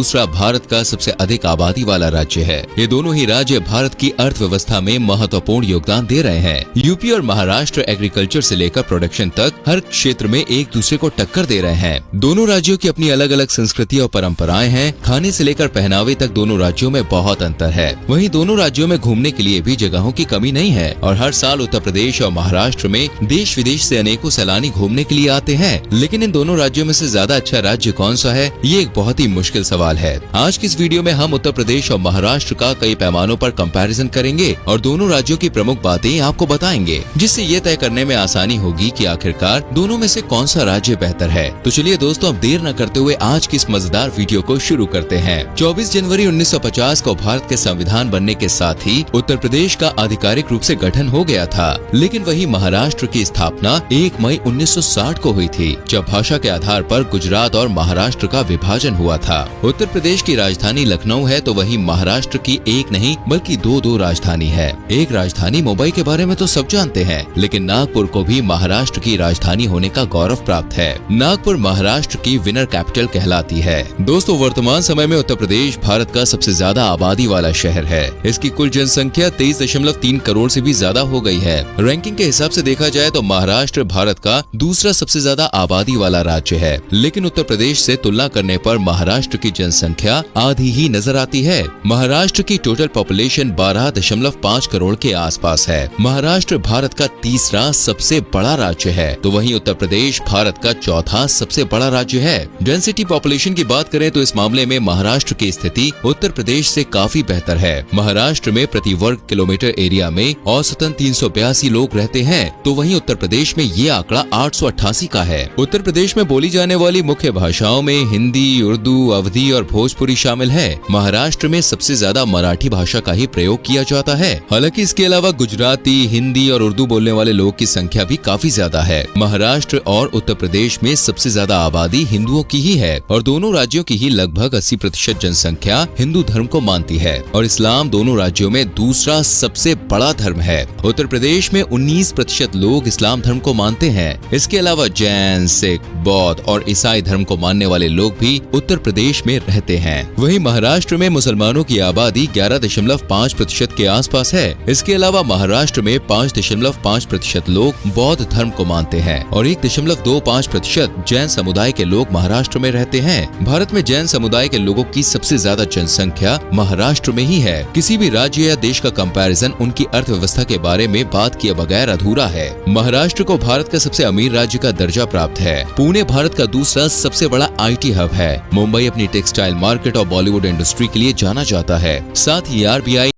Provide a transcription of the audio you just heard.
दूसरा भारत का सबसे अधिक आबादी वाला राज्य है। ये दोनों ही राज्य भारत की अर्थव्यवस्था में महत्वपूर्ण योगदान दे रहे हैं। यूपी और महाराष्ट्र एग्रीकल्चर से लेकर प्रोडक्शन तक हर क्षेत्र में एक दूसरे को टक्कर दे रहे हैं। दोनों राज्यों की अपनी अलग अलग संस्कृति और परंपराएं हैं। खाने से लेकर पहनावे तक दोनों राज्यों में बहुत अंतर है। वहीं दोनों राज्यों में घूमने के लिए भी जगहों की कमी नहीं है और हर साल उत्तर प्रदेश और महाराष्ट्र में देश विदेश से अनेकों सैलानी घूमने के लिए आते हैं। लेकिन इन दोनों राज्यों में से ज्यादा अच्छा राज्य कौन सा है, ये एक बहुत ही मुश्किल सवाल है। आज की इस वीडियो में हम उत्तर प्रदेश और महाराष्ट्र का कई पैमानों पर कंपैरिजन करेंगे और दोनों राज्यों की प्रमुख बातें आपको बताएंगे, जिससे ये तय करने में आसानी होगी कि आखिरकार दोनों में से कौन सा राज्य बेहतर है। तो चलिए दोस्तों, अब देर न करते हुए आज की इस मजेदार वीडियो को शुरू करते हैं। 24 जनवरी 1950 को भारत के संविधान बनने के साथ ही उत्तर प्रदेश का आधिकारिक रूप से गठन हो गया था। लेकिन वही महाराष्ट्र की स्थापना 1 मई 1960 को हुई थी, जब भाषा के आधार पर गुजरात और महाराष्ट्र का विभाजन हुआ था। उत्तर प्रदेश की राजधानी लखनऊ है, तो वही महाराष्ट्र की एक नहीं बल्कि दो राजधानी है। एक राजधानी मुंबई के बारे में तो सब जानते हैं, लेकिन नागपुर को भी महाराष्ट्र की राजधानी होने का गौरव प्राप्त है। नागपुर महाराष्ट्र की विनर कैपिटल कहलाती है। दोस्तों, वर्तमान समय में उत्तर प्रदेश भारत का सबसे ज्यादा आबादी वाला शहर है। इसकी कुल जनसंख्या 23.3 करोड़ से भी ज्यादा हो गई है। रैंकिंग के हिसाब से देखा जाए तो महाराष्ट्र भारत का दूसरा सबसे ज्यादा आबादी वाला राज्य है, लेकिन उत्तर प्रदेश से तुलना करने पर महाराष्ट्र की जनसंख्या आधी ही नजर आती है। महाराष्ट्र की टोटल पॉपुलेशन 12.5 करोड़ के आसपास है। महाराष्ट्र भारत का तीसरा सबसे बड़ा राज्य है, तो वहीं उत्तर प्रदेश भारत का चौथा सबसे बड़ा राज्य है। डेंसिटी पॉपुलेशन की बात करें तो इस मामले में महाराष्ट्र की स्थिति उत्तर प्रदेश से काफी बेहतर है। महाराष्ट्र में प्रति वर्ग किलोमीटर एरिया में औसतन 382 लोग रहते हैं, तो वहीं उत्तर प्रदेश में ये आंकड़ा 888 का है। उत्तर प्रदेश में बोली जाने वाली मुख्य भाषाओं में हिंदी, उर्दू, अवधी और भोजपुरी शामिल है। महाराष्ट्र में सबसे ज्यादा मराठी भाषा का ही प्रयोग किया जाता है। हालांकि इसके अलावा गुजराती, हिंदी और उर्दू बोलने वाले लोग की संख्या भी काफी ज्यादा है। महाराष्ट्र और उत्तर प्रदेश में सबसे ज्यादा आबादी हिंदुओं की ही है और दोनों राज्यों की ही लगभग 80% जनसंख्या हिंदू धर्म को मानती है और इस्लाम दोनों राज्यों में दूसरा सबसे बड़ा धर्म है। उत्तर प्रदेश में 19% लोग इस्लाम धर्म को मानते हैं। इसके अलावा जैन, सिख, बौद्ध और ईसाई धर्म को मानने वाले लोग भी उत्तर प्रदेश में रहते हैं। वहीं महाराष्ट्र में मुसलमानों की आबादी 11.5% के आसपास है। इसके अलावा महाराष्ट्र में 5.5% लोग बौद्ध धर्म को मानते हैं और 1.25% जैन समुदाय के लोग महाराष्ट्र में रहते हैं। भारत में जैन समुदाय के लोगों की सबसे ज्यादा जनसंख्या महाराष्ट्र में ही है। किसी भी राज्य या देश का कंपैरिजन उनकी अर्थव्यवस्था के बारे में बात किए बगैर अधूरा है। महाराष्ट्र को भारत का सबसे अमीर राज्य का दर्जा प्राप्त है। पुणे भारत का दूसरा सबसे बड़ा IT हब है। मुंबई अपनी टेक्सटाइल मार्केट और बॉलीवुड इंडस्ट्री के लिए जाना जाता है। साथ ही RBI